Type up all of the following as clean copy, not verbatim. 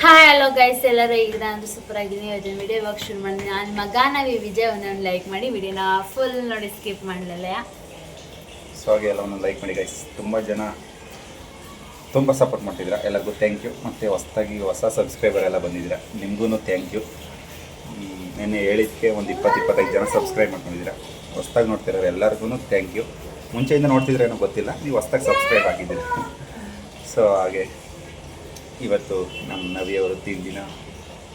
Hi hello guys, ಎಲ್ಲರೂ ಈಗ ನಾನು ಸೂಪರ್ ಆಗಿದ್ದೀನಿ. ಇವತ್ತಿನ ವಿಡಿಯೋ ಇವಾಗ ಶುರು ಮಾಡಿದ್ದೀನಿ. ನನ್ನ ಮಗ ನಾವು ಈ ವಿಜಯ್ ಒಂದೊಂದು ಲೈಕ್ ಮಾಡಿ ವಿಡಿಯೋನ ಫುಲ್ ನೋಡಿ ಸ್ಕಿಪ್ ಮಾಡಲಿಲ್ಲ. ಸೊ ಹಾಗೆ ಎಲ್ಲ ಒಂದೊಂದು ಲೈಕ್ ಮಾಡಿ ಗೈಸ್. ತುಂಬ ಜನ ತುಂಬ ಸಪೋರ್ಟ್ ಮಾಡ್ತಿದ್ದೀರಾ, ಎಲ್ಲರಿಗೂ ಥ್ಯಾಂಕ್ ಯು. ಮತ್ತು ಹೊಸ ಸಬ್ಸ್ಕ್ರೈಬರ್ ಎಲ್ಲ ಬಂದಿದ್ದೀರಾ, ನಿಮಗೂ ಥ್ಯಾಂಕ್ ಯು. ನೆನ್ನೆ ಹೇಳಿದ್ದಕ್ಕೆ ಒಂದು 20-25 ಜನ ಸಬ್ಸ್ಕ್ರೈಬ್ ಮಾಡ್ಕೊಂಡಿದ್ದೀರಾ. ಹೊಸ್ದಾಗಿ ನೋಡ್ತಿರೋ ಎಲ್ಲರಿಗೂ ಥ್ಯಾಂಕ್ ಯು. ಮುಂಚೆಯಿಂದ ನೋಡ್ತಿದ್ರೆ ಏನೋ ಗೊತ್ತಿಲ್ಲ, ನೀವು ಹೊಸ್ದಾಗಿ ಸಬ್ಸ್ಕ್ರೈಬ್ ಆಗಿದ್ದೀರಿ. ಸೊ ಹಾಗೆ ಇವತ್ತು ನಮ್ಮ ನವಿಯವರು ತಿಂಡಿನ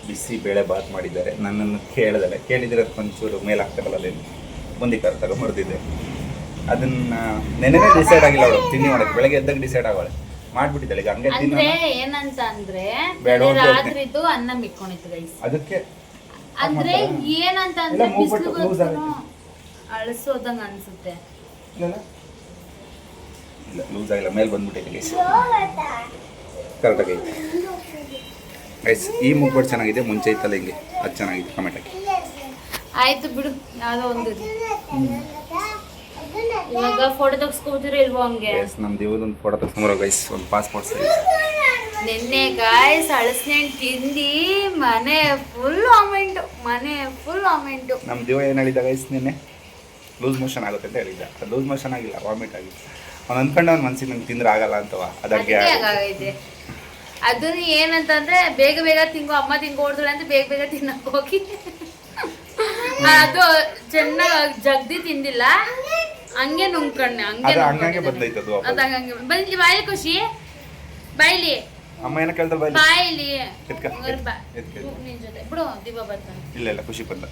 ಬಿಸಿ ಬೇಳೆ ಬಾತ್ ಮಾಡಿದ್ದಾರೆ. ನನ್ನನ್ನು ಕೇಳಿದರೆ ಒಂಚೂರು ಮೇಲೆ ಹಾಕ್ತಾರಲ್ಲ ಅದೇನು ಬೂಂದಿಕಾರು ತಗೊಂಬರ್ದಿದ್ದೆ. ಅದನ್ನು ನೆನ್ನೆನೇ ಡಿಸೈಡ್ ಆಗಿಲ್ಲ ಅವಳು ತಿಂಡಿ ಮಾಡೋಕ್ಕೆ. ಬೆಳಗ್ಗೆ ಎದ್ದಾಗ ಡಿಸೈಡ್ ಆಗೋಳೆ ಮಾಡ್ಬಿಟ್ಟಿದ್ದಾಳೆ. ಈಗ ಹಂಗೆ ಅಂದ್ರೆ ಏನಂತ ಅಂದ್ರೆ ರಾತ್ರಿದು ಅನ್ನ ಮಿಕ್ಕೊಂಡಿತ್ತು ಗೈಸ್. ಅದಕ್ಕೆ ಅಂದ್ರೆ ಏನಂತ ಅಂದ್ರೆ ಬಿಸಿಲು ಅಳಸೋದಂಗ ಅನ್ಸುತ್ತೆ. ಇಲ್ಲ ಲೂಸ್ ಆಗಿಲ್ಲ, ಮೇಲೆ ಬಂದ್ಬಿಟ್ಟಿದೆ ಗೈಸ್. ಕರೆಕ್ಟಾಗಿ ಗೈಸ್. ಈ ಮೂಗ್ಬಟ್ಟು ಚೆನ್ನಾಗಿದೆ, ಮುಂಚೆ ಇತ್ತಲ್ಲ ಹಿಂಗೆ ಅದು ಚೆನ್ನಾಗಿದೆ. ಕಮೆಂಟ್ ಹಾಕಿ. ಆಯ್ತು ಬಿಡು, ಯಾವುದೋ ಒಂದು ಇವಾಗ ಫೋಟೋ ತೆಗೆಸ್ಕೊತೀರಿ ಇಲ್ವೋ ಹಂಗೆ. ನಮ್ಮ ದೇವದೊಂದು ಫೋಟೋ ತೆಗೆಸ್ಕೊಂಬರೋ ಗೈಸ್, ಒಂದು ಪಾಸ್ಪೋರ್ಟ್ ಸೈಜ್. ನಿನ್ನೆ ಗಾಯ್ಸ್ ಅಳಸ್ನೆ ತಿಂದು ಮನೆ ಫುಲ್ ವಾಮೆಂಟು. ನಮ್ಮ ದೇವ ಏನು ಹೇಳಿದ ಗೈಸ್, ನಿನ್ನೆ ಲೂಸ್ ಮೋಷನ್ ಆಗುತ್ತೆ ಅಂತ ಹೇಳಿದ್ದ. ಅದು ಲೂಸ್ ಮೋಷನ್ ಆಗಿಲ್ಲ, ವಾಮಿಟ್ ಆಗಿತ್ತು. ಅವ್ನು ಅಂದ್ಕೊಂಡು ಅವ್ನ ಮನ್ಸಿಗೆ ನಂಗೆ ತಿಂದ್ರೆ ಆಗಲ್ಲ ಅಂತವ, ಅದಕ್ಕೆ ಆಗೈತೆ. ಅದನ್ನ ಏನಂತಂದ್ರೆ ಬೇಗ ಬೇಗ ಅಮ್ಮ ತಿನ್ಕೊಡ್ತಾಳೆ ಅಂತ ಬೇಗ ತಿನ್ನಕ್ ಹೋಗಿ ಅದು ಚೆನ್ನಾಗಿ ಜಗ್ದಿ ತಿಂದಿಲ್ಲ, ಹಂಗೆ ನುಂಗ್ಕಣ್ಣೆ ಹಂಗೆ ಬಂದೈತದು. ಅದು ಹಂಗೆ ಬಂದ್ಲಿ. ಬಾಯಿ ಖುಷಿ ಬಾಯ್ಲಿ ಅಮ್ಮ ಏನೋ ಕೇಳ್ತಾರೆ ಬಾಯ್ಲಿ ನಿನ್ ಜೊತೆ ಬಿಡು ದೀಪ ಬರ್ತಾನೆ. ಇಲ್ಲ ಖುಷಿ ಬಂದ.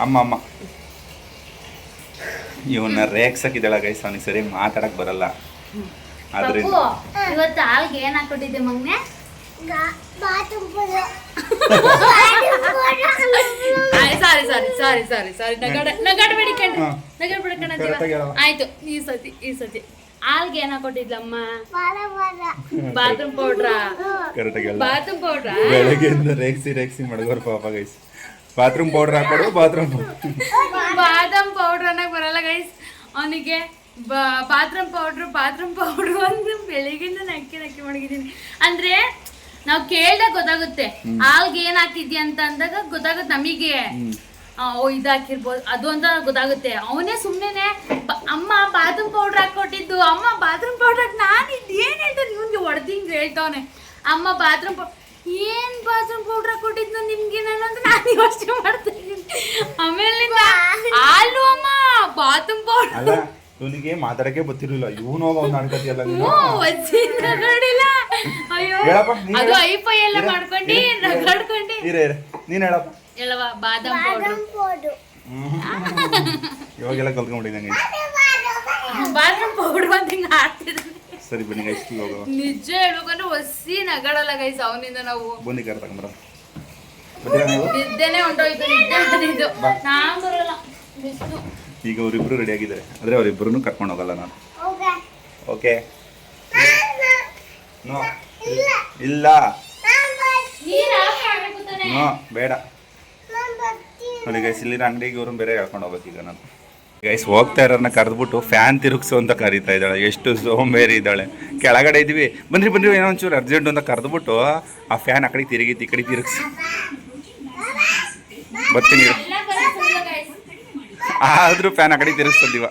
ಅಮ್ಮ ಇವನ್ನ ರೇಕ್ಸಕ್ಕಿದ್ದಾಳ ಗೈಸ್. ಅವನಿಗೆ ಸರಿ ಮಾತಾಡಕ್ ಬರಲ್ಲ. ಆದ್ರಿಂದ ಇವತ್ತು ಹಾಲ್ಗೆ ಏನ್ ಹಾಕೊಟ್ಟಿದ್ದೆ ಮಗ್ನೆ? ಸಾರಿ ನಗಾಡ್ಬೇಡಿ ಆಯ್ತು. ಈ ಸತಿ ಹಾಲ್ಗೆ ಏನ್ ಹಾಕೊಟ್ಟಿದ್ಲಮ್ಮ? ಬಾತ್ರೂಮ್ ಪೌಡ್ರಾ? ಬಾತ್ರೂಮ್ ಪೌಡ್ರಾ? ಬೆಳಗ್ಗೆಯಿಂದ ರೇಕ್ಸಿ ಮಡಗೋರ್ ಪಾಪ ಗೈಸ್. Bathroom powder ಹಾಕೊಡು. ಬಾದಾಮ್ ಪೌಡರ್ ಅನ್ನಕ್ ಬರಲ್ಲ ಗೈಸ್ ಅವನಿಗೆ. ಬಾತ್ರೂಮ್ ಪೌಡ್ರು ಅಂತ ಬೆಳಿಗ್ಗೆಯಿಂದ ನಕ್ಕಿ ಮಡಗಿದ್ದೀನಿ. ಅಂದ್ರೆ ನಾವ್ ಕೇಳ್ದಾಗ ಗೊತ್ತಾಗುತ್ತೆ ಹಾಲ್ಗೆ ಏನ್ ಹಾಕಿದ್ಯಾ ಅಂತ ಅಂದಾಗ ಗೊತ್ತಾಗುತ್ತೆ ನಮಗೆ. ಇದು ಹಾಕಿರ್ಬೋದು ಅದು ಅಂತ ಗೊತ್ತಾಗುತ್ತೆ. ಅವನೇ ಸುಮ್ನೆ ಅಮ್ಮ ಬಾತ್ರೂಮ್ ಪೌಡರ್ ಹಾಕೊಟ್ಟಿದ್ದು, ಅಮ್ಮ ಬಾತ್ರೂಮ್ ಪೌಡರ್ ನಾನು ಇದೇನ್ ಹೇಳ್ತಾನೆ ಇವನ್ಗೆ ಹೊಡೆದಿಂಗ್ ಹೇಳ್ತಾವನೆ. ಅಮ್ಮ ಬಾತ್ರೂಮ್ ಏನ್ ಬಾತ್ರೂಮ್ ಪೌಡರ್ ಹಾಕೊಟ್ಟಿದ್ದು ನಿಮ್ಗೆ ನಾನು ಅಂತ ನಾನು ಯೋಚನೆ ಮಾಡ್ತಾ ಇದ್ದೀನಿ. ಆಮೇಲೆ ಹಾಲು ಅಮ್ಮ ಬಾತ್ರೂಮ್ ಪೌಡರ್. ಇವನಿಗೆ ಮಾತಾಡಕ್ಕೆ ಗೊತ್ತಿರಲಿಲ್ಲ. ಇವನು ನಾಡ್ಕತಿಯಲ್ಲ ನೋಡಿಲ್ಲ. ಅಯ್ಯೋ ಅದು ಐಫೈ ಎಲ್ಲ ಮಾಡ್ಕೊಂಡು ನಗಾಡ್ಕೊಂಡು. ನೀನ್ ಹೇಳಪ್ಪ. ಹೇಳವ ಬಾದಾಮ್ ಪೌಡರ್. ಇವಾಗೆಲ್ಲ ಕಲ್ತ್ಕೊಂಡಿದ್ದಂಗೆ ಬಾದಾಮ್ ಪೌಡರ್ ಅಂತ ಹಿಂಗ ಆಡ್ತಿದ್ದಾನೆ. ಸರಿ ಬನ್ನಿ ಗೈಸ್ ಹೋಗುವ. ನಿಜ ಹೇಳ್ಬೇಕಂದ್ರೆ ಹೊಸಿ ನಗಾಡಲ್ಲ ಗೈಸ್ ಅವನಿಂದ. ನಾವು ಬೂಂದಿ ಕರ ತಗೊಂಡ್ಬರ ನಿದ್ದೆನೆ ಹೊಂಟೋಯ್ತು. ನಿದ್ದೆ ನಾನ್ ಬರಲ್ಲ. ಈಗ ಅವರಿಬ್ರು ರೆಡಿ ಆಗಿದ್ದಾರೆ. ಆದ್ರೆ ಅವರಿಬ್ರು ಕರ್ಕೊಂಡು ಹೋಗಲ್ಲ ನಾನು. ಓಕೆ ನೋ ಇಲ್ಲ ನೋ ಬೇಡ. ನೋಡಿ ಗೈಸ್, ಇಲ್ಲಿನ ಅಂಗಡಿಗೆ ಇವ್ರನ್ನ ಬೇರೆ ಹೇಳ್ಕೊಂಡು ಹೋಗ್ಬೇಕು ಈಗ ನಾನು. ಗೈಸ್ ಹೋಗ್ತಾ ಇರೋನ್ನ ಕರೆದ್ಬಿಟ್ಟು ಫ್ಯಾನ್ ತಿರುಗಿಸು ಅಂತ ಕರೀತಾ ಇದ್ದಾಳೆ. ಎಷ್ಟು ಸೋಂಬೇರಿ ಇದ್ದಾಳೆ. ಕೆಳಗಡೆ ಇದ್ವಿ, ಬನ್ರಿ ಏನೋ ಒಂಚೂರು ಅರ್ಜೆಂಟ್ ಅಂತ ಕರೆದ್ಬಿಟ್ಟು ಆ ಫ್ಯಾನ್ ಆ ಕಡೆ ತಿರುಗಿತ್ತು, ಈ ಕಡೆ ತಿರುಗಿಸಿ ಬರ್ತೀನಿ. ಆದ್ರೂ ಫ್ಯಾನ್ ಆ ಕಡೆ ತಿರುಗಿಸ್ತದಿವ.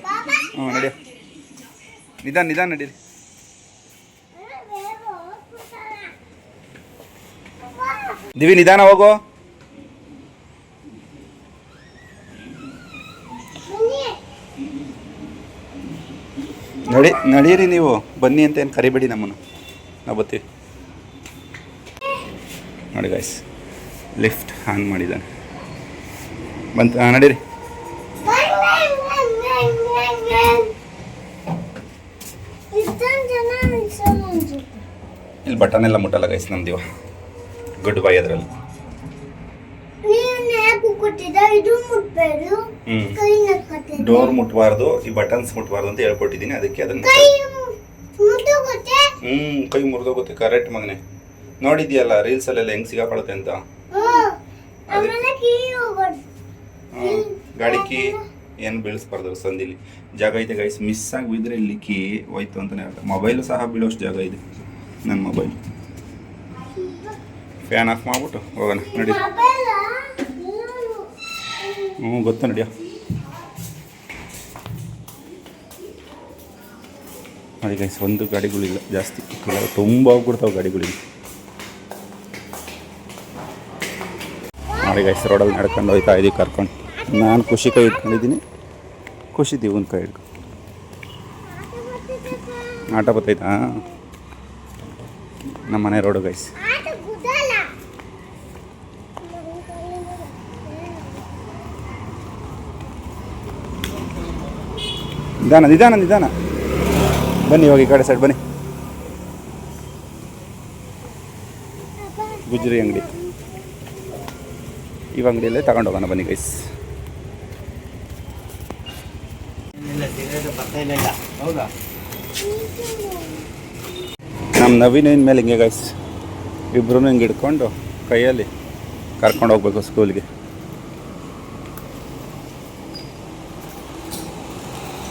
ನಡಿ ನಿಧಾನ ನಡೀರಿ. ದಿವಿ ನಿಧಾನ ಹೋಗೋ. ನಡೀರಿ ನೀವು. ಬನ್ನಿ ಅಂತ ಏನು ಕರಿಬೇಡಿ ನಮ್ಮನ್ನು, ನಾವು ಬರ್ತೀವಿ. ನೋಡಿ ಗೈಸ್, ಲಿಫ್ಟ್ ಆನ್ ಮಾಡಿದ್ದಾನೆ. ಬಂತ ನಡೀರಿ. ಇಲ್ಲಿ ಬಟನ್ ಎಲ್ಲ ಮುಟ್ಟಲ್ಲ ಗೈಸ್ ನಮ್ದಿವ. Good bye. ಅದರಲ್ಲಿ ಡೋರ್ ಮುಟ್ಬಾರ್ದು, ಈ ಬಟನ್ಸ್ ಮುಟ್ಬಾರ್ದು ಅಂತ ಹೇಳ್ಕೊಟ್ಟಿದ್ದೀನಿ. ಅದಕ್ಕೆ ಅದನ್ನ ಕೈ ಮುರಿದೋಗುತ್ತೆ. ಕರೆಕ್ಟ್ ಮಗನೆ, ನೋಡಿದ್ಯಲ್ಲ ರೀಲ್ಸ್ ಅಲ್ಲೆಲ್ಲ ಹೆಂಗ್ ಸಿಗಾಕೊಳ್ಳುತ್ತೆ ಅಂತ. ಗಾಡಿ ಕೀ ಏನು ಬೀಳಿಸ್ಬಾರ್ದು. ಸಂದಿಲಿ ಜಾಗ ಇದೆ ಗೈಸ್. ಮಿಸ್ ಆಗಿ ಬಿದ್ದರೆ ಇಲ್ಲಿ ಕೀ ಹೋಯ್ತು ಅಂತಲೇ ಹೇಳ್ತಾರೆ. ಮೊಬೈಲು ಸಹ ಬೀಳೋಷ್ಟು ಜಾಗ ಇದೆ. ನನ್ನ ಮೊಬೈಲ್ ಫ್ಯಾನ್ ಆಫ್ ಮಾಡ್ಬಿಟ್ಟು ಹೋಗೋಣ ನಡಿ. ಹ್ಞೂ ಗೊತ್ತು ನಡಿಯೋ. ನೋಡಿ ಗೈಸ್, ಒಂದು ಗಾಡಿಗಳಿಲ್ಲ ಜಾಸ್ತಿ, ಕೆಲವು ತುಂಬ ಹೋಗ್ಬಿಡ್ತಾವೆ ಗಾಡಿಗಳಿಲ್ಲ. ನೋಡಿ ಗೈಸ್, ರೋಡಲ್ಲಿ ನಡ್ಕೊಂಡು ಹೋಗ್ತಾ ಇದ್ದೀವಿ ಕರ್ಕೊಂಡು. ನಾನು ಖುಷಿ ಕೈ ಇಟ್ಕೊಂಡಿದ್ದೀನಿ, ಖುಷಿ ದೀವನ್ ಕೈ ಹಿಡ್ಕೊಂಡು. ಆಟ ಬರ್ತೈತಾ ನಮ್ಮ ಮನೆ ರೋಡು ಗೈಸ್. ನಿಧಾನ ನಿಧಾನ ನಿಧಾನ ಬನ್ನಿ, ಇವಾಗ ಈ ಕಡೆ ಸೈಡ್ ಬನ್ನಿ. ಗುಜ್ರಿ ಅಂಗಡಿ, ಈ ಅಂಗಡಿಯಲ್ಲೇ ತಗೊಂಡು ಹೋಗೋಣ ಬನ್ನಿ ಗೈಸ್. ನಮ್ಮ ನವೀನ್ ಮೇಲೆ ಹಿಂಗೆ ಗೈಸ್, ಇಬ್ರು ಹಿಂಗೆ ಹಿಡ್ಕೊಂಡು ಕೈಯಲ್ಲಿ ಕರ್ಕೊಂಡು ಹೋಗ್ಬೇಕು ಸ್ಕೂಲ್ಗೆ.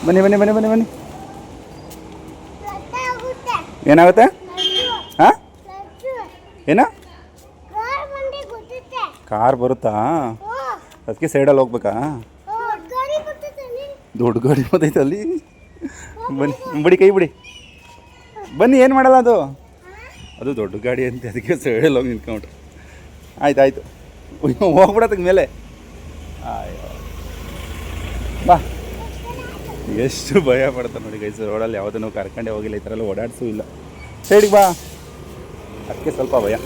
ಬನ್ನಿ ಬನ್ನಿ ಬನ್ನಿ ಬನ್ನಿ ಬನ್ನಿ. ಏನಾಗುತ್ತೆ? ಹಾಂ, ಏನ ಕಾರ್ ಬರುತ್ತಾ? ಅದಕ್ಕೆ ಸೈಡಲ್ಲಿ ಹೋಗ್ಬೇಕಾ? ದೊಡ್ಡ ಗಾಡಿ ಬರ್ತೈತೆ ಅಲ್ಲಿ. ಬನ್ನಿ ಬಿಡಿ, ಕೈ ಬಿಡಿ, ಬನ್ನಿ. ಏನು ಮಾಡಲ್ಲ ಅದು, ಅದು ದೊಡ್ಡ ಗಾಡಿ ಅಂತ, ಅದಕ್ಕೆ ಸೈಡಲ್ಲಿ ಹೋಗಿ ನಿಂತ್ಕೊಂಡ್ರು. ಆಯ್ತು ಆಯಿತು, ಹೋಗ್ಬಿಡತ್ತಕ್ಕೆ ಮೇಲೆ. ಅಯ್ಯೋ ಬಾ. ಎಷ್ಟು ಭಯ ಪಡ್ತಾರೆ ನೋಡಿ ಗೈಸ್, ರೋಡಲ್ಲಿ ಯಾವುದನ್ನು ಕರ್ಕೊಂಡೇ ಹೋಗಿಲ್ಲ, ಈ ಥರ ಎಲ್ಲ ಓಡಾಡಿಸೂ ಇಲ್ಲ. ಸೈಡಿಗೆ ಬಾ, ಅದಕ್ಕೆ ಸ್ವಲ್ಪ ಭಯ.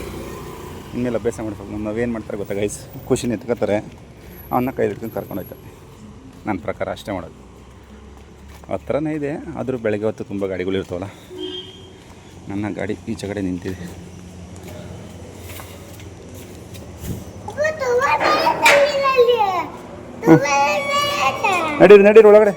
ಇನ್ಮೇಲೆ ಅಭ್ಯಾಸ ಮಾಡ್ಬೇಕು. ನಾವೇನು ಮಾಡ್ತಾರೆ ಗೊತ್ತಾ ಗೈಸ್, ಖುಷಿನ ಎತ್ಕೋತಾರೆ, ಅವನ್ನ ಕೈ ಹಿಡ್ಕೊಂಡು ಕರ್ಕೊಂಡು ಹೋಗ್ತಾರೆ. ನನ್ನ ಪ್ರಕಾರ ಅಷ್ಟೇ ಮಾಡೋದು. ಹತ್ರನೇ ಇದೆ, ಆದರೂ ಬೆಳಗ್ಗೆ ಹೊತ್ತು ತುಂಬ ಗಾಡಿಗಳಿರ್ತಾವಲ್ಲ. ನನ್ನ ಗಾಡಿ ಈಚೆ ಕಡೆ ನಿಂತಿದೆ. ನಡೀರಿ ನಡೀರಿ ಒಳಗಡೆ.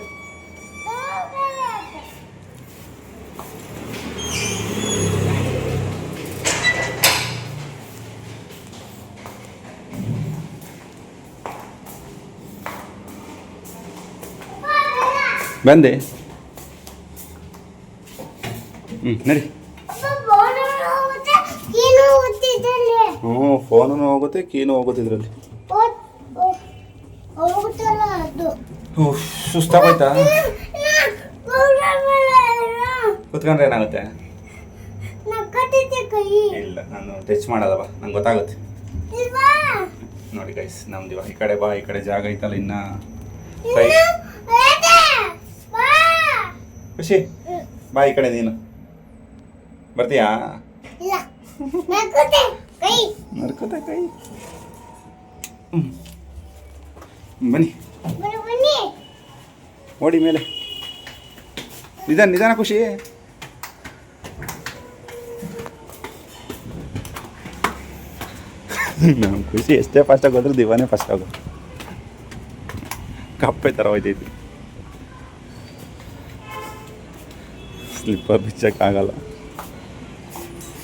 ಬಂದೆ. ನಡಿ. ಹ್ಞೂ, ಫೋನು ಹೋಗುತ್ತೆ, ಕೀನು ಹೋಗುತ್ತೆ ಇದರಲ್ಲಿ. ಸುಸ್ತಾಗೋಯ್ತಾ? ಕುತ್ಕೊಂಡ್ರೆ ಏನಾಗುತ್ತೆ? ಇಲ್ಲ, ನಾನು ಟಚ್ ಮಾಡಲ್ಲವಾ, ನಂಗೆ ಗೊತ್ತಾಗುತ್ತೆ. ನೋಡಿ ಗೈಸ್, ನಮ್ದು ಈ ಕಡೆ ಬಾ, ಈ ಕಡೆ ಜಾಗ ಐತಲ್ಲ, ಇನ್ನ ಖುಷಿ ಬಾ, ಈ ಕಡೆ ನೀನು ಬರ್ತೀಯಾ? ನರ್ಕೋತೆ ಕೈ. ಬನ್ನಿ, ಓಡಿ ಮೇಲೆ. ನಿಧಾನ ನಿಧಾನ ಖುಷಿ. ನಮ್ಮ ಖುಷಿ ಎಷ್ಟೇ ಫಾಸ್ಟಾಗಿ ಹೋದ್ರು ದಿವಾನೇ ಫಾಸ್ಟ್ ಆಗೋದು. ಕಪ್ಪೆ ಥರ ಹೋಯ್ತೈತಿ, ಸ್ಲಿಪ್ಪರ್ ಬಿಚ್ಚಕ್ಕಾಗಲ್ಲ.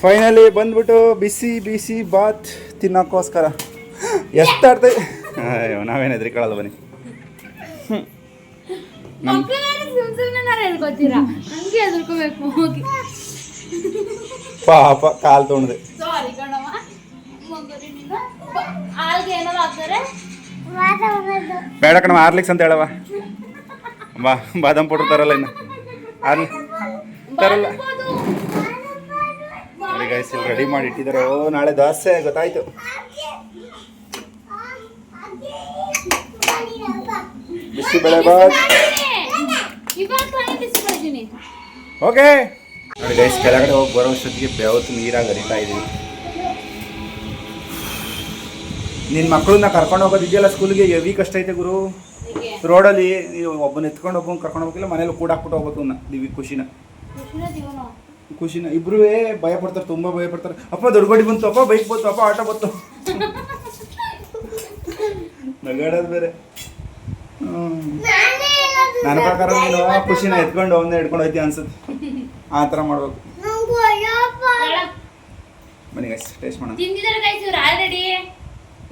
ಫೈನಲಿ ಬಂದ್ಬಿಟ್ಟು ಬಿಸಿ ಬಿಸಿ ಬಾತ್ ತಿನ್ನೋಕ್ಕೋಸ್ಕರ ಎಷ್ಟು ಆಡ್ತೈ. ಅಯ್ಯೋ, ನಾವೇನು ಹೆದರಿಕೊಳ್ಳಲ್ಲ ಬನ್ನಿ. ಪಾಪ ಕಾಲು ತೊಗೊಂಡೆ. ಬೇಡ ಕಣ, ಆರ್ಲಿಕ್ಸ್ ಅಂತ ಹೇಳವ. ಬಾ, ಬಾದಾಮ್ ಪೌಡ್ರ್ ತರಲ್ಲ, ಇನ್ನು ತರಲ್ಲ. ಗೈಸ್, ಇಲ್ಲಿ ರೆಡಿ ಮಾಡಿ ಇಟ್ಟಿದ್ದಾರೆ. ಓ, ನಾಳೆ ದೋಸೆ ಗೊತ್ತಾಯ್ತು. ಬಿಸಿಬೇಳೆ ಬಾತ್. ಓಕೆ ನೋಡಿ ಗೈಸ್, ಕೆಳಗಡೆ ಹೋಗಿ ಬರೋ ಅಷ್ಟೊತ್ತಿಗೆ ಬೆವತ್ತು ನೀರಾಗಿ ಹರಿತಾ ಇದ್ದೀವಿ. ನಿನ್ನ ಮಕ್ಕಳನ್ನ ಕರ್ಕೊಂಡು ಹೋಗೋದಿದೆಯಲ್ಲ ಸ್ಕೂಲ್ಗೆ, ಹೆವಿ ಕಷ್ಟ ಐತೆ ಗುರು. ರೋಡಲ್ಲಿ ನೀವು ಒಬ್ಬನ ಎತ್ಕೊಂಡು ಒಬ್ಬನ ಕರ್ಕೊಂಡು ಹೋಗಿಲ್ಲ, ಮನೇಲಿ ಕೂಡ ಹಾಕ್ಬಿಟ್ಟು ಹೋಗ್ಬೇಕು. ನೀವು ಖುಷಿನ ಇಬ್ರು ಭಯ ಪಡ್ತಾರೆ, ತುಂಬ ಭಯ ಪಡ್ತಾರೆ. ಅಪ್ಪ ದೊಡ್ಡ ಗಾಡಿ ಬಂತು, ಅಪ್ಪ ಬೈಕ್ ಬಂತು, ಅಪ್ಪ ಆಟೋ ಬಂತು, ನಗಾಡೋದು ಬೇರೆ. ನನ್ನ ಪ್ರಕಾರ ನೀನು ಖುಷಿನ ಎತ್ಕೊಂಡು ಅವನ್ನ ಹಿಡ್ಕೊಂಡು ಹೋಯ್ತಿ ಅನ್ಸುತ್ತೆ. ಆ ಥರ ಮಾಡ್ಬೇಕು. ಬನ್ನಿ ಗೈಸ್, ಟೇಸ್ಟ್ ಮಾಡೋಣ. ಆಲ್ರೆಡಿ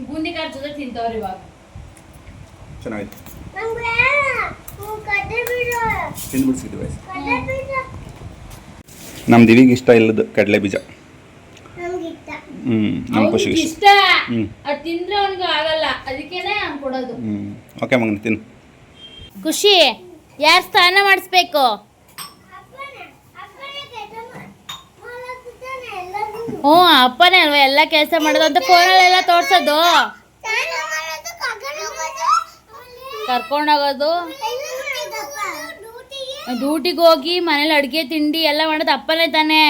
ಬೂಂದಿ ಖಾರ ಜೊತೆ ತಿಂತವ್ರು ಇವಾಗ. ಚೆನ್ನಾಗಿತ್ತು, ತಿಂದ್ಬಿಡ್ಸಿದ್ವಿ ಗೈಸ್. ನಮ್ಮ ದಿವಿಗೆ ಇಷ್ಟ ಇಲ್ಲದು ಕಡಲೆ ಬೀಜ. ನಮ್ಮ ಖುಷಿಗೆ ಇಷ್ಟ. ಅದು ತಿಂದ್ರೆ ಅವನಿಗೆ ಆಗಲ್ಲ, ಅದಕ್ಕೇನೆ ಅವ್ನು ಕೊಡೋದು. ಓಕೆ ಮಗನ ತಿನ್ನು. ಖುಷಿ, ಯಾರು ಸ್ನಾನ ಮಾಡಿಸ್ಬೇಕು? ಹ್ಞೂ, ಅಪ್ಪನೇ ಅಲ್ವಾ ಎಲ್ಲ ಕೆಲಸ ಮಾಡೋದು ಅಂತ ಫೋನಲ್ಲೆಲ್ಲ ತೋರ್ಸೋದು, ಕರ್ಕೊಂಡೋಗೋದು, ಡ್ಯೂಟಿಗೆ ಹೋಗಿ ಮನೇಲಿ ಅಡುಗೆ ತಿಂಡಿ ಎಲ್ಲ ಮಾಡೋದು ಅಪ್ಪನೇ ತಾನೇ.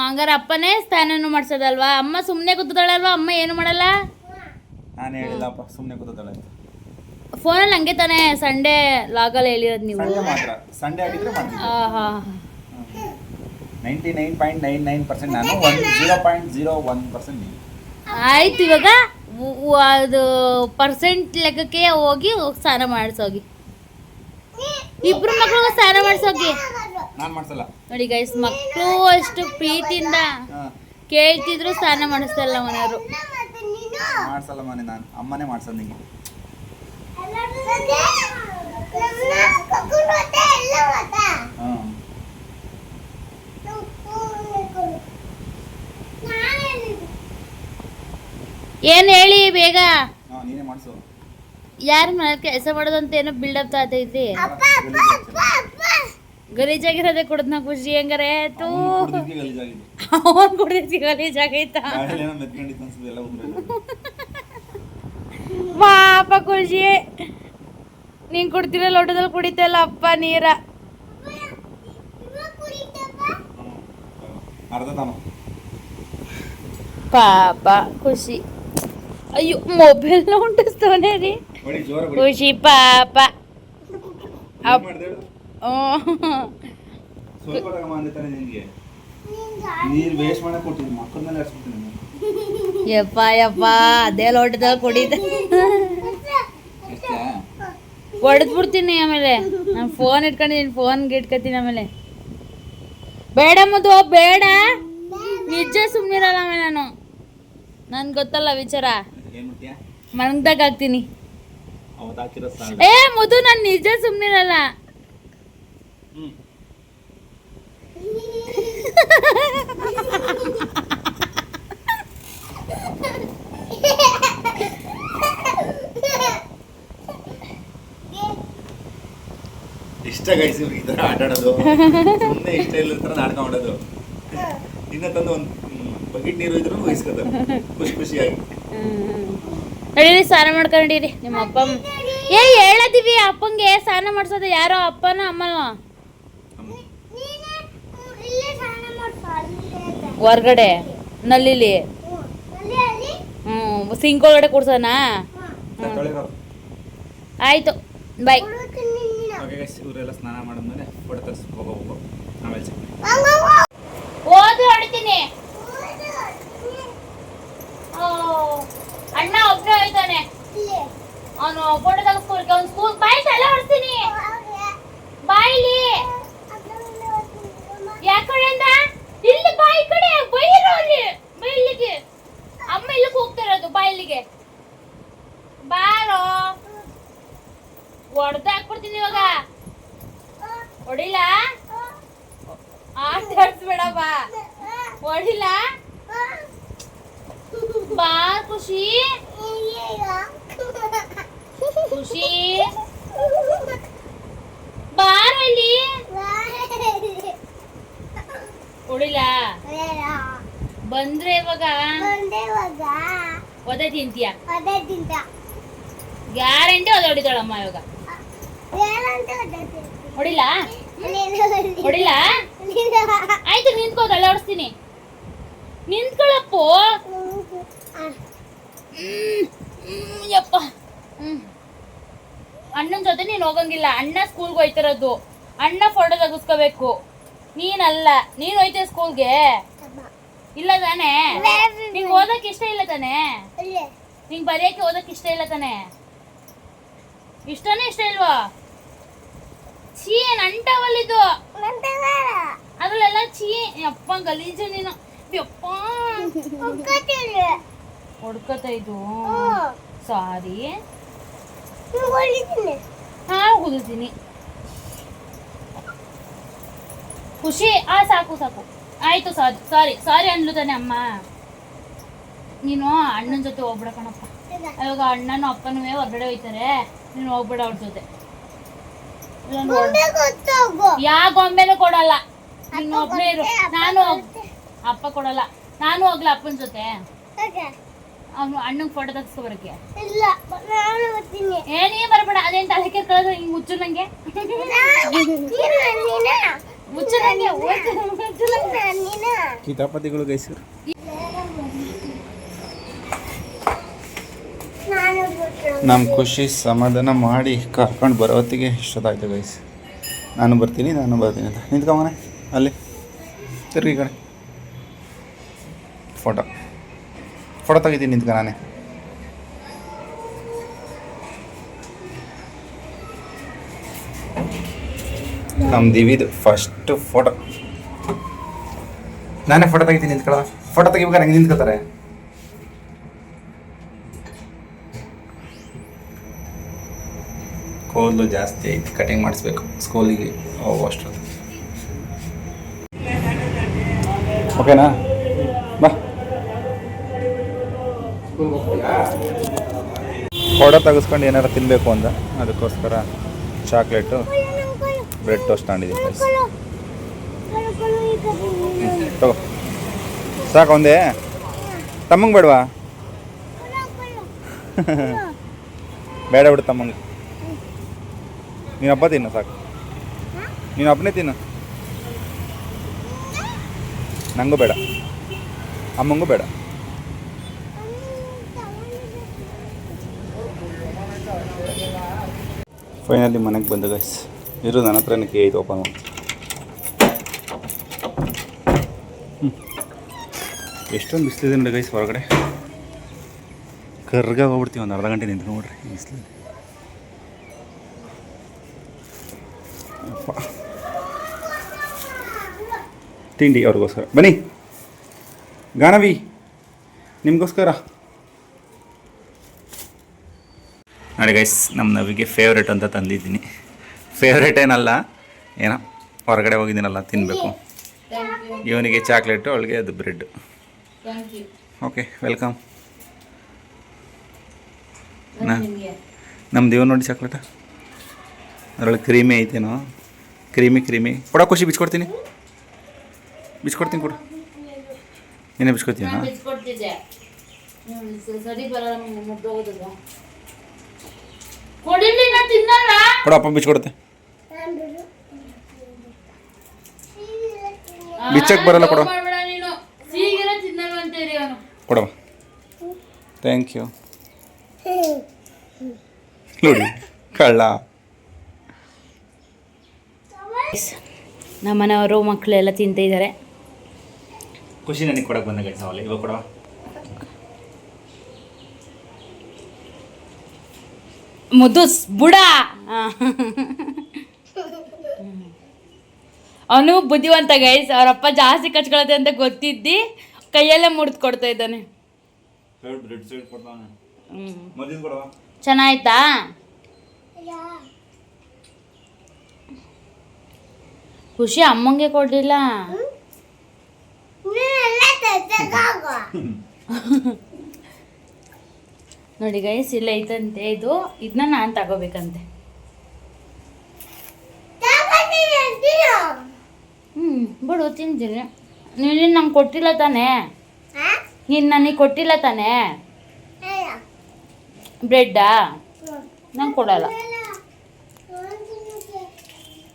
ಹಂಗಾರೆ ಅಪ್ಪನೇ ಸ್ನಾನನೂ ಮಾಡಿಸೋದಲ್ವಾ? ಅಮ್ಮ ಸುಮ್ಮನೆ ಕೂತಾಳಲ್ವಾ? ಅಮ್ಮ ಏನು ಮಾಡಲ್ಲ? ನಾನು ಹೇಳಿಲ್ಲಪ್ಪ, ಸುಮ್ಮನೆ ಕೂತಾಳೆ. ಫೋನಲ್ಲಿ ಹಂಗೆ ತಾನೇ ಸಂಡೇ ಲಾಗಲ್ಲಿ ಹೇಳಿರೋದು ನೀವು. ಸಂಡೇ ಆಗಿದ್ರೆ ಹಾಂ 99.99% ನಾನು 0.01% ನೀವು. ಆಯ್ತು, ಇವಾಗ ಅದು ಪರ್ಸೆಂಟ್ ಲೆಕ್ಕಕ್ಕೆ ಹೋಗಿ ಸ್ನಾನ ಮಾಡಿಸೋಗಿ, ಇಬ್ರು ಮಕ್ಳಿಗೂ ಸ್ನಾನ ಮಾಡಿಸೋಗಿ. ನಾನು ಮಾಡ್ಸಲ್ಲ ನೋಡಿ ಗೈಸ್, ಮಕ್ಕಳು ಅಷ್ಟು ಪ್ರೀತಿಯಿಂದ ಕೇಳ್ತಿದ್ರು ಸ್ನಾನ ಮಾಡಿಸ್ತಾರಲ್ಲ ಮನೆಯವರು. ಮಾಡ್ಸಲ್ಲ ಮನೆ, ನಾನು ಅಮ್ಮನೇ ಮಾಡ್ಸೋದು ನಿಂಗೆ. ಏನು ಹೇಳಿ ಬೇಗ, ನೀನೇ ಮಾಡಿಸು. ಯಾರು ಮನೆ ಕೆಲಸ ಮಾಡೋದಂತ ಏನೋ ಬಿಲ್ಡಪ್ ತಾತೈತಿ. ಗಲೀಜಾಗಿರೋದೇ ಕೊಡದ್ನ ಖುಷಿ ಹೆಂಗಾರೆ ತೂ ಅವನ್ ಕುಡ್ದೈತಿ ಗಲೀಜಾಗೈತಾ ಪಾಪ ಖುಷಿ. ನೀನ್ ಕುಡ್ತಿರೋ ಲೋಟದಲ್ಲಿ ಕುಡಿತಲ್ಲ ಅಪ್ಪ ನೀರ. ಪಾಪ ಖುಷಿ. ಅಯ್ಯೋ ಮೊಬೈಲ್ನ ಉಂಟಿಸ್ತವನೇ ರೀ ಖುಷಿ ಪಾಪ. ಯಪ್ಪ ಯಪ್ಪ, ಅದೇ ಲೋಟದಲ್ಲಿ ಕುಡಿದ ಹೊಡೆದ್ಬಿಡ್ತೀನಿ. ಆಮೇಲೆ ನಾನು ಫೋನ್ ಇಟ್ಕೊಂಡಿದ್ದೀನಿ, ಫೋನ್ಗೆ ಇಟ್ಕೊತೀನಿ ಆಮೇಲೆ. ಬೇಡ ಮದು ಬೇಡ, ನಿಜ ಸುಮ್ಮನಿರಲ್ಲ ಆಮೇಲೆ ನಾನು, ನನ್ಗೆ ಗೊತ್ತಲ್ಲ ವಿಚಾರ, ಮಣಗ್ದಾಗ ಹಾಕ್ತೀನಿ. ಏ ಮದು, ನಾನು ನಿಜ ಸುಮ್ಮನಿರಲ್ಲ. ಇಷ್ಟ ಗೈಸಿ ಈ ಥರ ಆಟ ಆಡೋದು, ಸುಮ್ಮನೆ ಇಷ್ಟ ಇಲ್ಲ ಥರ ನಾಟಕ ಮಾಡೋದು. ಇನ್ನ ತಂದು ಒಂದು ಬಕೆಟ್ ನೀರು ಇದ್ರು ವಹಿಸ್ಕೋತಾರೆ ಖುಷಿ ಖುಷಿಯಾಗಿ. ನಡೀರಿ ಸ್ನಾನ ಮಾಡ್ಕೊಂಡಿರಿ. ನಿಮ್ಮ ಅಪ್ಪ ಹೇಳದಿವಿ ಅಪ್ಪಂಗೆ ಸ್ನಾನ ಮಾಡ್ಸೋದು ಯಾರೋ ಅಪ್ಪನ ಅಮ್ಮನ ಹೊರ್ಗಡೆ ನಲ್ಲಿಲಿ. ಸಿಂಕ್ ಒಳಗಡೆ ಕೂರ್ಸೋಣ. ಆಯ್ತು ಬಾಯ್. ಇವರೆಲ್ಲ ಸ್ನಾನ ಮಾಡಿದ್ಮೇಲೆ ಫೋಟೋ ತರಿಸ್ಕೋಬೇಕು. ಆಮೇಲೆ ಓದು ಹೊಡಿತೀನಿ. ಅಣ್ಣ ಒಬ್ಬನೇ ಹೋಯ್ತಾನೆ, ಅವನು ಫೋಟೋ ತೆಗೆಸ್ಕೊಳ್ಕೆ ಅವ್ನು ಸ್ಕೂಲ್ ಬಾಯ್ ತಲೆ ಹೊಡ್ತೀನಿ. ಬಾಯ್ಲಿ ಯಾಕಡೆಯಿಂದ ಇಲ್ಲಿ ಬಾಯಿ ಕಡೆ ಬೈರೋ, ಅಲ್ಲಿ ಬೈಲಿಗೆ ಅಮ್ಮ ಇಲ್ಲಿಗೆ ಹೋಗ್ತಾ ಇರೋದು, ಬಾಯಿಲಿಗೆ ಬಾರೋ. ಹೊಡೆದ ಹಾಕ್ಬಿಡ್ತೀನಿ ಇವಾಗ. ಹೊಡಿಲ್ಲ, ಆಟ ಆಡ್ಸ್ಬೇಡ ಬಾ. ಹೊಡಿಲ್ಲ ಬಾ ಖುಷಿ. ಖುಷಿ ಬಾರಲ್ಲಿ. ಹೊಡಿಲ್ಲ ಬಂದ್ರೆ ಇವಾಗ ಒದೆ ತಿಂತೀಯ, ಗ್ಯಾರಂಟಿ ಒದೆ ಹೊಡಿತಾಳಮ್ಮ ಇವಾಗ. ಹೊಡಿಲ್ಲ ಹೊಡಿಲ್ಲ. ಆಯ್ತು ನಿಂತ್ಕೋ, ತಲೆ ಹೊಡಿಸ್ತೀನಿ. ನಿಂತ್ಕೊಳಪ್ಪು. ಯಪ್ಪ. ಅಣ್ಣನ ಜೊತೆ ನೀನು ಹೋಗಂಗಿಲ್ಲ, ಅಣ್ಣ ಸ್ಕೂಲ್ಗೆ ಹೋಯ್ತಿರೋದು. ಅಣ್ಣ ಫೋಟೋ ತೆಗಿಸ್ಕೋಬೇಕು, ನೀನಲ್ಲ. ನೀನು ಹೋಯ್ತೀಯ ಸ್ಕೂಲ್ಗೆ? ಇಲ್ಲ ತಾನೇ? ನಿಂಗೆ ಓದಕ್ಕೆ ಇಷ್ಟ ಇಲ್ಲ ತಾನೇ? ನಿಂಗೆ ಬರೆಯಕ್ಕೆ ಓದಕ್ಕೆ ಇಷ್ಟ ಇಲ್ಲ ತಾನೇ? ಇಷ್ಟನೇ ಇಷ್ಟ ಇಲ್ವಾ? ಛೀ, ನಂಟವಲ್ಲಿದ್ದು ಅದ್ರಲ್ಲೆಲ್ಲ ಛೀ. ಅಪ್ಪ ಗಲೀಜು ನೀನು. ಯಪ್ಪ ಹೊಡ್ಕತೈದು. ಸಾರಿ, ಹಾಳು ಕುದಿತೀನಿ. ಖುಷಿ ಸಾಕು ಸಾಕು ಆಯ್ತು. ಸಾರಿ ಅನ್ಲು ತಾನೆ ಅಮ್ಮ. ನೀನು ಅಣ್ಣನ ಜೊತೆ ಹೋಗ್ಬಿಡ ಕಣಪ್ಪ. ಇವಾಗ ಅಣ್ಣನ ಅಪ್ಪನೂ ಹೊರಗಡೆ ಹೋಯ್ತಾರೆ, ನೀನು ಹೋಗ್ಬೇಡ ಅವ್ರ ಜೊತೆ. ಯಾ ಗೊಂಬೆನೂ ಕೊಡಲ್ಲ, ನೀನು ಒಬ್ಬನೇ ಇರು. ಅಪ್ಪ ಕೊಡಲ್ಲ, ನಾನು ಹೋಗ್ಲ ಅಪ್ಪನ ಜೊತೆ. ಅವನು ಅಣ್ಣಂಗೆ ಫೋಟೋ ತೆಗ್ಸ್ಕೊ ಬರಕ್ಕೆ. ಏನೇ ಬರ್ಬೇಡ, ಅದೇನ್ ತಲೆ ಕೆರ್ಕೊಳ್ಳೋದು ಹಿಂಗ್ ಮುಚ್ಚು ನಂಗೆ. ಮುಚ್ಚು ನಂಗೆ ಕಿತಾಪತಿಗಳು ಗೈಸರು. ನಮ್ಮ ಖುಷಿ ಸಮಾಧಾನ ಮಾಡಿ ಕರ್ಕೊಂಡು ಬರೋ ಹೊತ್ತಿಗೆ ಇಷ್ಟೊತ್ತಾಯ್ತು ಗೈಸ್. ನಾನು ಬರ್ತೀನಿ ಅಂತ ನಿಂತ್ಕೊಂಬನೆ ಅಲ್ಲಿ ತಿರುಗಿ ಕಡೆ ಫೋಟೋ ತೆಗಿತೀನಿ ನಿಂತ್ಕ ನಾನೇ. ನಮ್ಮ ದಿವಿದು ಫಸ್ಟ್ ಫೋಟೋ ನಾನೇ ಫೋಟೋ ತೆಗಿತೀನಿ ನಿಂತ್ಕೊಳ್ಳ. ಫೋಟೋ ತೆಗಿಬೇಕಾರೆ ಹೆಂಗೆ ನಿಂತ್ಕೋತಾರೆ? ಕೂದಲು ಜಾಸ್ತಿ ಐತಿ, ಕಟಿಂಗ್ ಮಾಡಿಸ್ಬೇಕು ಸ್ಕೂಲಿಗೆ ಹೋಗುವಷ್ಟು. ಓಕೆನಾ? ಬಾ. ಫೋಟೋ ತೆಗೆಸ್ಕೊಂಡು ಏನಾರು ತಿನ್ನಬೇಕು ಅಂದ, ಅದಕ್ಕೋಸ್ಕರ ಚಾಕ್ಲೇಟು ಬ್ರೆಡ್ ಟೋಸ್ಟ್ ತಗೊಂಡಿದ್ದೀನಿ. ತಗೋ ಸಾಕು ಒಂದೇ. ತಮ್ಮಂಗೆ ಬೇಡವಾ? ಬೇಡ ಬಿಡು ತಮ್ಮಂಗೆ. ನೀನು ಹಬ್ಬ ತಿನ್ನು ಸಾಕು. ನೀನು ಹಬ್ಬನೇ ತಿನ್ನು. ನನಗೂ ಬೇಡ, ಅಮ್ಮಂಗೂ ಬೇಡ. ಫೈನಲಿ ಮನೆಗೆ ಬಂದು ಗೈಸ್. ಇರು ನನ್ನ ಹತ್ರನೇ ಕೇ ಐತೆ, ಓಪನ್ ಮಾಡಿ. ಎಷ್ಟೊಂದು ಬಿಸಿಲಿದೆ ನೋಡಿ ಗೈಸ್ ಹೊರಗಡೆ. ಕರ್ಗ ಹೋಗ್ಬಿಡ್ತೀವಿ ಒಂದು ಅರ್ಧ ಗಂಟೆ ನಿಂತು ನೋಡ್ರಿ ಬಿಸಿಲು. ತಿಂಡಿ ಅವ್ರಿಗೋಸ್ಕರ ಬನ್ನಿ. ಗಾನವಿ ನಿಮಗೋಸ್ಕರ ನೋಡಿ ಗೈಸ್. ನಮ್ಮ ನವಿಗೆ ಫೇವ್ರೇಟ್ ಅಂತ ತಂದಿದ್ದೀನಿ. ಫೇವ್ರೇಟ್ ಏನಲ್ಲ, ಏನೋ ಹೊರಗಡೆ ಹೋಗಿದ್ದೀನಲ್ಲ ತಿನ್ನಬೇಕು. ಇವನಿಗೆ ಚಾಕ್ಲೇಟು, ಅವಳಿಗೆ ಅದು ಬ್ರೆಡ್. Okay welcome. ನಮ್ದು ಇವ್ ನೋಡಿ ಚಾಕ್ಲೇಟ, ಅದರೊಳಗೆ ಕ್ರೀಮಿ ಐತೇನೋ. ಕ್ರೀಮಿ ಕೊಡ ಖುಷಿ. ಬಿಚ್ಕೊಡ್ತೀನಿ ಕೊಡು. ನೀನೇ ಬಿಚ್ಕೊಡ್ತೀನ? ಕೊಡಪ್ಪ ಬಿಚ್ಕೊಡುತ್ತೆ. ಬಿಚ್ಚಕ್ಕೆ ಬರಲ್ಲ, ಕೊಡ ಕೊಡವ. Thank you. ನೋಡಿ ಕಳ್ಳ. ನಮ್ಮ ಮನೆಯವರು ಮಕ್ಕಳೆಲ್ಲ ತಿಂತಿದ್ದಾರೆ. ಖುಷಿ ನನಗೆ ಕೊಡಕ್ಕೆ ಬಂದ ಗೈಸ್. ಅವಲ್ಲ ಇವಾಗ ಕೊಡವ. ಮುದುಸ್ ಬುಡ. ಅವನು ಬುದ್ಧಿವಂತ ಗೈಸ್. ಅವರಪ್ಪ ಜಾಸ್ತಿ ಕಚ್ಕೊಳತ್ತೆ ಅಂತ ಗೊತ್ತಿದ್ದಿ ಕೈಯಲ್ಲೇ ಮುರಿದು ಕೊಡ್ತಾ ಇದ್ದಾನೆ. ಚೆನ್ನಾಯ್ತಾ? ಖುಷಿ ಅಮ್ಮಂಗೆ ಕೊಡಲಿಲ್ಲ. ನೋಡಿ ಗೈಸ್, ಇಲ್ಲ ಐತಂತೆ ಇದು. ಇದನ್ನ ನಾನು ತಗೋಬೇಕಂತೆ. ಬಿಡು ತಿಂತೀನಿ. ನೀನು ನಂಗೆ ಕೊಟ್ಟಿಲ್ಲ ತಾನೇ? ನೀನು ನನಗೆ ಕೊಟ್ಟಿಲ್ಲ ತಾನೇ ಬ್ರೆಡ್ಡಾ? ನಂಗೆ ಕೊಡಲ್ಲ.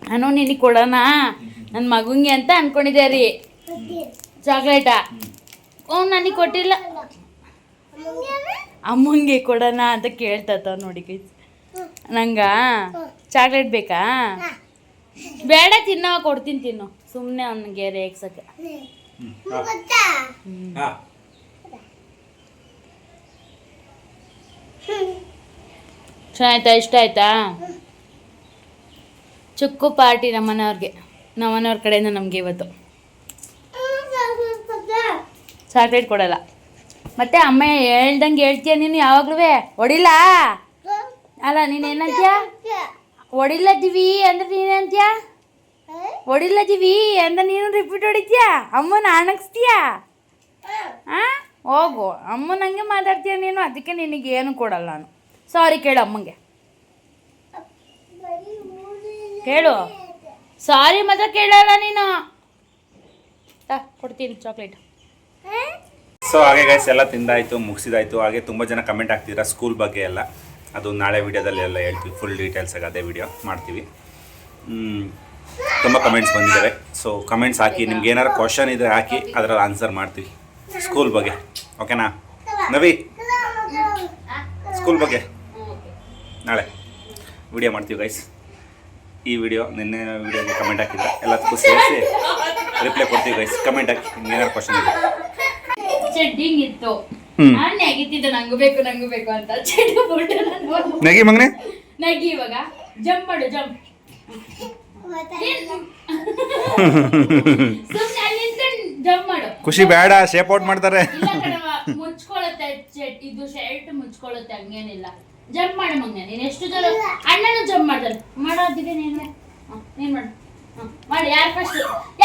ನಾನು ನಿನಗೆ ಕೊಡೋಣ ನನ್ನ ಮಗುಂಗೆ ಅಂತ ಅಂದ್ಕೊಂಡಿದ್ದೆ ರೀ ಚಾಕ್ಲೇಟಾ. ನನಗೆ ಕೊಟ್ಟಿಲ್ಲ. ಅಮ್ಮಂಗೆ ಕೊಡೋಣ ಅಂತ ಕೇಳ್ತತ ನೋಡಿ ಗೈಸ್. ನಂಗೆ ಚಾಕ್ಲೇಟ್ ಬೇಕಾ? ಬೇಡ, ತಿನ್ನವ ಕೊಡ್ತೀನಿ, ತಿನ್ನು. ಸುಮ್ಮನೆ ಅವನಿಗೆ ರೇಗ್ಸಕ್ಕೆ. ಚೆನ್ನಾಯ್ತಾ? ಇಷ್ಟ ಆಯ್ತಾ? ಚುಕ್ಕು ಪಾರ್ಟಿ ನಮ್ಮನೆಯವ್ರಿಗೆ, ನಮ್ಮನೆಯವ್ರ ಕಡೆಯಿಂದ ನಮಗೆ ಇವತ್ತು. ಚಾಕ್ಲೇಟ್ ಕೊಡಲ್ಲ. ಮತ್ತೆ ಅಮ್ಮ ಹೇಳ್ದಂಗೆ ಹೇಳ್ತೀಯ ನೀನು ಯಾವಾಗ್ಲೂ. ಹೊಡಿಲ್ಲ ಅಲ್ಲ, ನೀನೇನಂತೀಯ? ಹೊಡಿಲ್ಲ ದಿವಿ ಅಂದ್ರೆ ನೀನೇಂತೀಯ? ಹೊಡಿಲ್ಲ ಜೀವಿ ಅಂತ ನೀನು ರಿಪೀಟ್ ಹೊಡಿತೀಯಾ ಅಮ್ಮನ ಆಣಗಿಸ್ತೀಯಾ ಹಾಂ ಹೋಗು ಅಮ್ಮನ ಹಂಗೆ ಮಾತಾಡ್ತೀಯ ನೀನು, ಅದಕ್ಕೆ ನಿನಗೆ ಏನು ಕೊಡಲ್ಲ ನಾನು. ಸಾರಿ ಕೇಳು ಅಮ್ಮಂಗೆ, ಕೇಳು. ಸಾರಿ ಮಾತ್ರ ಕೇಳಲ್ಲ ನೀನು. ಕೊಡ್ತೀನಿ ಚಾಕ್ಲೇಟ್. ಸೊ ಹಾಗೆ ಗೈಸ್ ಎಲ್ಲ ತಿಂದಾಯಿತು, ಮುಗಿಸಿದಾಯಿತು. ಹಾಗೆ ತುಂಬ ಜನ ಕಮೆಂಟ್ ಆಗ್ತಿದ್ದೀರಾ ಸ್ಕೂಲ್ ಬಗ್ಗೆ ಎಲ್ಲ. ಅದು ನಾಳೆ ವೀಡಿಯೋದಲ್ಲಿ ಎಲ್ಲ ಹೇಳ್ತೀವಿ, ಫುಲ್ ಡೀಟೇಲ್ಸಾಗಿ ಅದೇ ವಿಡಿಯೋ ಮಾಡ್ತೀವಿ. ತುಂಬ ಕಮೆಂಟ್ಸ್ ಬಂದಿದ್ದಾವೆ. ಸೊ ಕಮೆಂಟ್ಸ್ ಹಾಕಿ, ನಿಮ್ಗೆ ಏನಾರು ಕ್ವಶನ್ ಇದ್ದರೆ ಹಾಕಿ, ಅದರಲ್ಲಿ ಆನ್ಸರ್ ಮಾಡ್ತೀವಿ ಸ್ಕೂಲ್ ಬಗ್ಗೆ. ಓಕೆನಾ ನವಿ? ಸ್ಕೂಲ್ ಬಗ್ಗೆ ನಾಳೆ ವಿಡಿಯೋ ಮಾಡ್ತೀವಿ ಗೈಸ್. ಈ ವಿಡಿಯೋ ನಿನ್ನೆ ವಿಡಿಯೋಗೆ ಕಮೆಂಟ್ ಹಾಕಿದ್ರೆ ಎಲ್ಲದಕ್ಕೂ ಸೇರಿಸಿ ರಿಪ್ಲೈ ಕೊಡ್ತೀವಿ ಗೈಸ್. ಕಮೆಂಟ್ ಹಾಕಿ ನಿಮ್ಗೆ ಏನಾರು ಕ್ವಶನ್ ಇದೆ. ಚೆಡ್ಡಿಂಗ್ ಇತ್ತು, ನಾನು ನೆಗಿತಿದ್ದೆ ನಂಗೂ ಬೇಕು ಅಂತ. ಚೆಡ್ಡು ಬಿಟ್ಟು ನಗಿ ಮಗನೆ, ನಗಿ. ಇವಾಗ ಜಂಪ್ ಮಾಡು, ಜಂಪ್. ಜಂಪ್ ಮಾಡು. ಖುಷಿ ಬೇಡ, ಶೇಪ್ ಔಟ್ ಮಾಡ್ತಾರೆ. ಮುಚ್ಕೊಳ್ಳುತ್ತೆ, ಇದು ಶರ್ಟ್ ಮುಚ್ಕೊಳ್ಳುತ್ತೆ, ಹಂಗೇನಿಲ್ಲ. ಜಂಪ್ ಮಾಡು ಮಗನೆ. ನೀನು ಎಷ್ಟು ಜನ ಅಣ್ಣನು ಜಂಪ್ ಮಾಡ್ತಾರೆ. ಮಾಡೋದಿದೆ ನೀನು, ನೀನ್ ಮಾಡು. ಮಾಡಿ. ಯಾರು ಫಸ್ಟ್?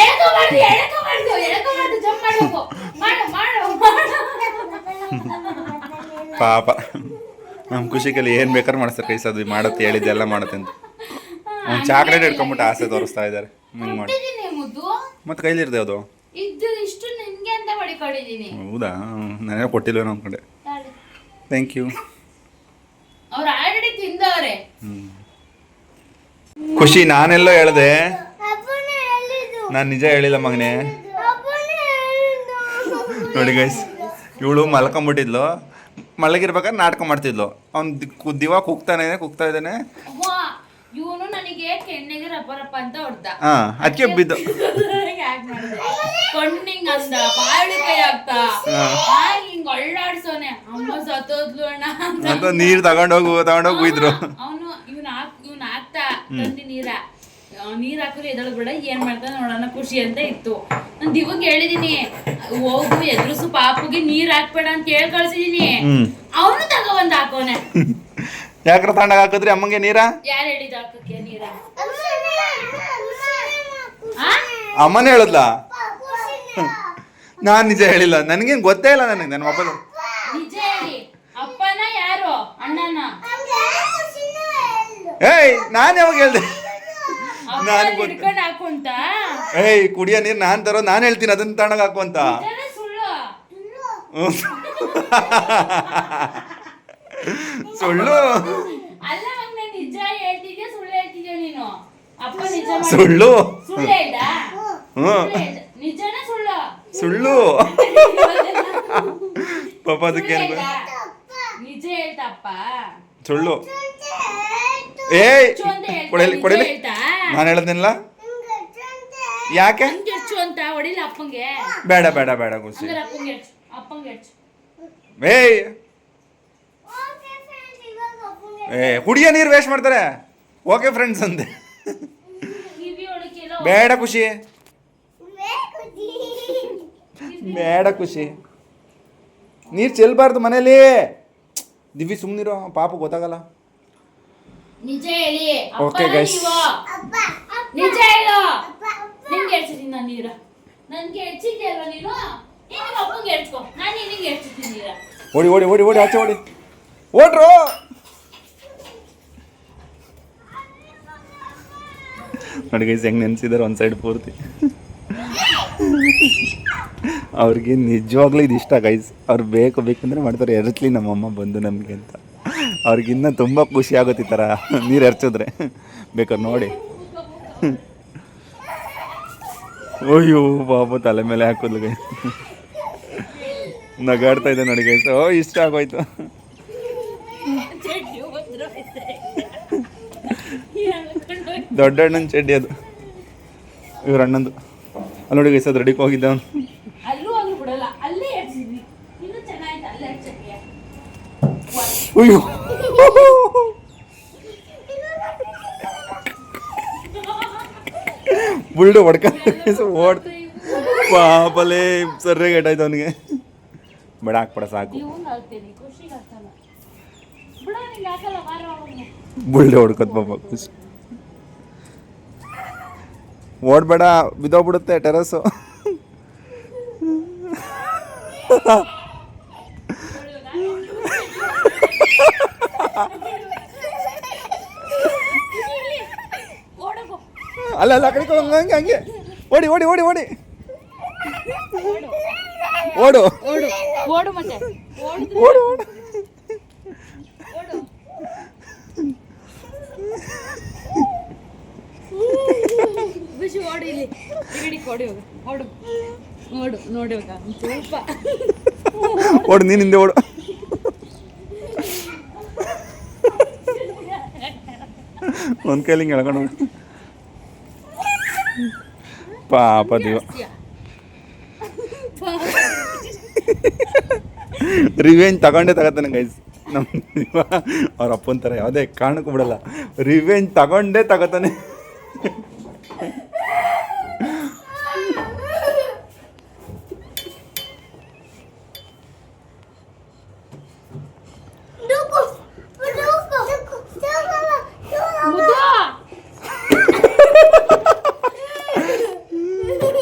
ಎಳ್ಕೋಬಾರ್ದು, ಜಂಪ್ ಮಾಡಬೇಕು. ಮಾಡು. ಪಾಪ ನಮ್ಮ ಖುಷಿಗಲ್ಲಿ ಏನು ಬೇಕಾದ್ರೆ ಮಾಡಿಸ್ತಾರೆ ಕೈಸ್. ಅದು ಮಾಡುತ್ತೆ ಹೇಳಿದ್ದೆ ಎಲ್ಲ ಮಾಡುತ್ತೆ ಅಂತ. ಒಂದು ಚಾಕ್ಲೇಟ್ ಹಿಡ್ಕೊಂಬಿಟ್ಟು ಆಸೆ ತೋರಿಸ್ತಾ ಇದ್ದಾರೆ. ಹಿಂಗೆ ಮಾಡಿ ಮತ್ತೆ ಕೈಲಿರ್ದೆ ಅದು ಇಷ್ಟು ನಿನ್ಗೆ ಅಂತ ಮಾಡಿಕೊಂಡಿದ್ದೀನಿ. ಹೌದಾ? ನಾನೇ ಕೊಟ್ಟಿಲ್ವೇನೋ ಅಂದ್ಕೊಂಡೆ. Thank you. ಅವ್ರು ಆಲ್ರೆಡಿ ತಿಂದವ್ರೆ. ಖುಷಿ ನಾನೆಲ್ಲೋ ಹೇಳ್ದೆ, ನಾನು ನಿಜ ಹೇಳಿಲ್ಲ ಮಗನೇ. ನೋಡಿ ಗೈಸ್, ಇವಳು ಮಲ್ಕೊಂಬಿಟ್ಟಿದ್ಲು. ಮಲಗಿರ್ಬೇಕಾದ್ರೆ ನಾಟಕ ಮಾಡ್ತಿದ್ಲು. ಅವ್ನು ದಿವಾ ಕೂಗ್ತಾ ಇದ್ದಾನೆ. ಇವನು ನನಗೆ ಕೆನ್ನೆಗೆ ರಪ್ಪ ಅಂತ ಹೊಡ್ದ. ಅದಕ್ಕೆ ಬಿದ್ದು ಕಣ್ಣಿಂಗ್ ಅಂದ, ಬಾಯಿ ಕೈ ಆಗ್ತಾ ಹಿಂಗ್ ಒಳ್ಳಾಡ್ಸೋನೆ. ಅಮ್ಮ ಸತ್ತೋದ್ಲು ಅಣ್ಣ ಅಂತ ನೀರ್ ತಗೊಂಡೋಗು ಇದ್ರು. ಅವನು ಇವ್ನ ಹಾಕ್ತಾ ತಂದಿ ನೀರ್ ಹಾಕಿದ್ರೆ ಎದಳು ಬಿಡ, ಏನ್ ಮಾಡ್ತಾನೆ ನೋಡೋಣ ಖುಷಿ ಅಂತ ಇತ್ತು. ನಾನು ದಿವಕ್ಕೆ ಹೇಳಿದೀನಿ, ಹೋಗು ಎದುರಿಸು ಪಾಪುಗೆ ನೀರ್ ಹಾಕ್ಬೇಡ ಅಂತ ಹೇಳಿ ಕಳ್ಸಿದೀನಿ. ಅವನು ತಗೊಂಡ್ ಹಾಕೋನೆ. ಯಾಕ್ರ ತಣ್ಣಗ ಹಾಕಿದ್ರಿ ಅಮ್ಮಂಗೆ ನೀರ? ಯಾರು ಹೇಳಿದ ಹಾಕಕ್ಕೆ ನೀರ? ಅಮ್ಮನೇ ಹೇಳದ್ಲ? ನಾನ್ ನಿಜ ಹೇಳಿಲ್ಲ, ನನ್ಗೇನ್ ಗೊತ್ತೇ ಇಲ್ಲ. ನನ್ನ ಮೊಬೈಲ್ ನಿಜ ಹೇಳಿ. ಅಪ್ಪನ ಯಾರು? ಅಣ್ಣನ? ಏಯ್ ನಾನ್ ಯಾವಾಗ ಹೇಳ್ದೆ? ನಾನು ಹಾಕುಂತ. ಏಯ್ ಕುಡಿಯೋ ನೀರ್ ನಾನ್ ತರೋ, ನಾನ್ ಹೇಳ್ತೀನಿ ಅದನ್ನ ತಣ್ಣಗ ಹಾಕು ಅಂತ. ಸುಳ್ಳು ಅಲ್ಲ ಮಗನೇ, ನಿಜ ಹೇಳ್ತಿದ್ಯಾ ಸುಳ್ಳು ಹೇಳ್ತಿದ್ಯಾ ನೀನು? ಅಪ್ಪ ನಿಜ ಸುಳ್ಳು ಸುಳ್ಳು ಹೇಳ್ದ? ನಿಜನ ಸುಳ್ಳು? ಸುಳ್ಳು ಪಾಪ ಅದಕ್ಕೆ ನಿಜ ಹೇಳ್ತಪ್ಪ. ಸುಳ್ಳು. ಏಯ್ ಕೊಡಲಿ, ನಾನು ಹೇಳದ್ನಿಲ್ಲ. ಯಾಕೆ ಅಂತ ಹೊಡಿಲ್ಲ ಅಪ್ಪಂಗೆ? ಬೇಡ ಖುಷಿ. ಏಯ್ ಕುಡಿಯೋ ನೀರು ವೇಸ್ಟ್ ಮಾಡ್ತಾರೆ. ಓಕೆ ಫ್ರೆಂಡ್ಸ್ ಅಂದೆ. ಬೇಡ ಖುಷಿ, ಬೇಡ ಖುಷಿ. ನೀರು ಚೆಲ್ಬಾರ್ದು ಮನೇಲಿ. ದಿವ್ಯ ಸುಮ್ಮನಿರೋ, ಪಾಪ ಗೊತ್ತಾಗಲ್ಲ. ನಿಜ ಹೇಳಿ. ಓಕೆ ಗೈಸ್, ನಿಜ ಹೇಳು. ನಿನ್ಗೆ ಎಡ್ಸಿದ್ದೀನಿ ನಾನು ನೀರು. ನನ್ಗೆ ಎಡ್ಸಿದ್ದೆ ಅಲ್ವಾ ನೀನು? ನೀನು ಅಪ್ಪಂಗೆ ಎಡ್ಸ್ಕೊ, ನಾನು ನಿನಗೆ ಎಡ್ಸಿದ್ದೀನಿ ನೀರ. ಓಡಿ ಆಚೆ ಓಡ್ರು. ನೋಡಿ ಗೈಸ್ ಹೆಂಗೆ ನೆನ್ಸಿದಾರೆ ಒಂದು ಸೈಡ್ ಪೂರ್ತಿ. ಅವ್ರಿಗೆ ನಿಜವಾಗ್ಲೂ ಇದು ಇಷ್ಟ ಗೈಸ್. ಅವ್ರು ಬೇಕಂದ್ರೆ ಮಾಡ್ತಾರೆ. ಎರಚ್ಲಿ ನಮ್ಮಮ್ಮ ಬಂದು ನಮಗೆ ಅಂತ. ಅವ್ರಿಗಿನ್ನ ತುಂಬ ಖುಷಿ ಆಗುತ್ತೆ ಈ ಥರ ನೀರು ಎರಚಿದ್ರೆ. ಬೇಕಾದ್ರೆ ನೋಡಿ. ಅಯ್ಯೋ ಬಾಬು ತಲೆ ಮೇಲೆ ಹಾಕೋದ್ಲು ಗೈಸ್. ನಗಾಡ್ತಾ ಇದೆ ನೋಡಿ ಗೈಸ್. ಇಷ್ಟ ಆಗೋಯ್ತು. ದೊಡ್ಡ ಅಣ್ಣನ ಚಡ್ಡಿ ಅದು, ಇವ್ರ ಅಣ್ಣಂದು. ಅಲ್ಲಿ ನೋಡಿ ಗೈಸ್, ಅದು ರೆಡಿಗೆ ಹೋಗಿದ್ದ ಅವನು. ಅಯ್ಯೋ ಬುಲ್ಡು ಹೊಡ್ಕ ಓಡ್ ಪಾಪಲೇ ಸರ್ರೆ ಗೇಟಾಯ್ತು ಅವನಿಗೆ. ಬೇಡ ಹಾಕ್ಬೇಡ ಸಾಕು. ಬುಲ್ಡೆ ಹೊಡ್ಕೋತ್ ಪಾಪ ಖುಷಿ. ಓಡ್ಬೇಡ, ಬಿದ್ದೋಗ್ಬಿಡುತ್ತೆ ಟೆರಸ್ಸು. ಅಲ್ಲ ಅಲ್ಲ, ಆ ಕಡೆ ಹಂಗೆ ಹಂಗೆ ಓಡಿ ಓಡಿ ಓಡಿ ಓಡಿ ಓಡು ಓಡು ಓಡು ಮತ್ತೆ ಓಡು ಓಡು. ಖುಷಿ ಓಡು, ಇಲ್ಲಿ ತಿಗಡಿ ಕೊಡಿ ಹೋಗ, ಓಡು ಓಡು ನೋಡಿ ಹೋಗ ಸ್ವಲ್ಪ ಓಡು, ನೀನು ಹಿಂದೆ ಓಡು. ಒಂದು ಕೈಲಿ ಹಿಂಗೆ ಎಳ್ಕೊಂಡು ಹೋಗಿ. ಪಾಪ ದಿವ ರಿವೆಂಜ್ ತಗೊಂಡೇ ತಗೋತಾನೆ ಗೈಸ್ ನಮ್ಮ ದಿವ. ಅವ್ರ ಅಪ್ಪನ ಥರ ಯಾವುದೇ ಕಾರಣಕ್ಕೂ ಬಿಡಲ್ಲ, ರಿವೆಂಜ್ ತಗೊಂಡೇ ತಗೋತಾನೆ.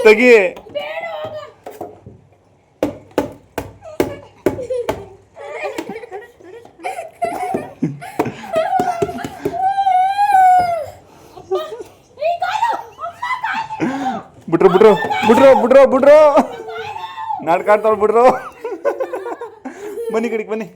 ತೆಗಿ. ಬಿಟ್ರು ಬಿಟ್ರು ಬಿಟ್ರು ಬಿಟ್ರು ಬಿಟ್ರು ನಾಟಕ ಆಡ್ತಾವ್ ಬಿಟ್ರು. ಬನ್ನಿ ಕಡೆಗೆ ಬನ್ನಿ.